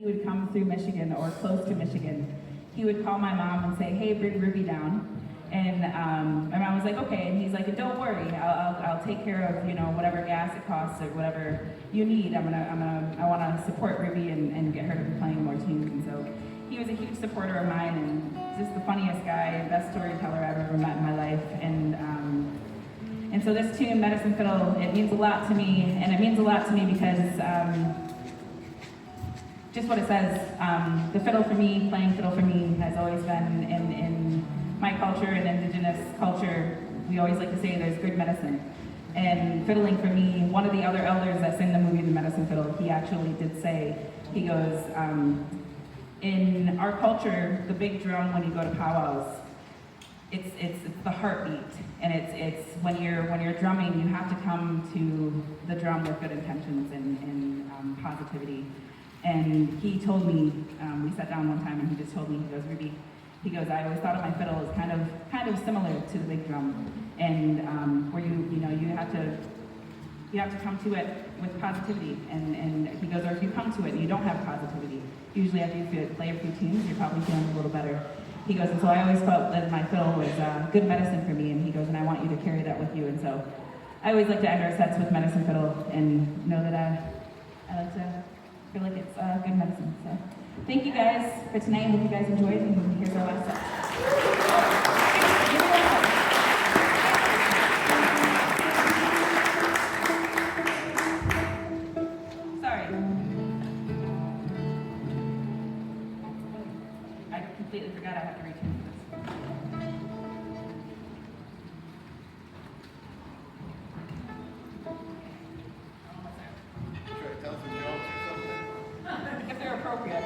He would come through Michigan or close to Michigan. He would call my mom and say, "Hey, bring Ruby down." And my mom was like, "Okay." And he's like, "Don't worry, I'll take care of whatever gas it costs or whatever you need. I want to support Ruby and get her to be playing more teams." And so he was a huge supporter of mine and just the funniest guy, best storyteller I've ever met in my life. And so this tune, Medicine Fiddle, it means a lot to me, and it means a lot to me because just what it says, the fiddle for me, playing fiddle for me, has always been in my culture and indigenous culture. We always like to say there's good medicine. And fiddling for me, one of the other elders that's in the movie The Medicine Fiddle, he actually did say, he goes, in our culture, the big drum when you go to powwows, it's the heartbeat, and it's when you're drumming, you have to come to the drum with good intentions and positivity. And he told me, we sat down one time and he just told me, he goes, "Ruby," he goes, "I always thought of my fiddle as kind of similar to the big drum, and where you have to come to it with positivity." And he goes, "Or if you come to it and you don't have positivity, usually after you play a few tunes, you're probably feeling a little better." He goes, "And so I always felt that my fiddle was good medicine for me." And he goes, "And I want you to carry that with you." And so I always like to end our sets with Medicine Fiddle and know that I like to feel like it's good medicine. So thank you guys for tonight. Hope you guys enjoyed, and here's our last set. Sorry. I completely forgot I have to retune this. If they're appropriate.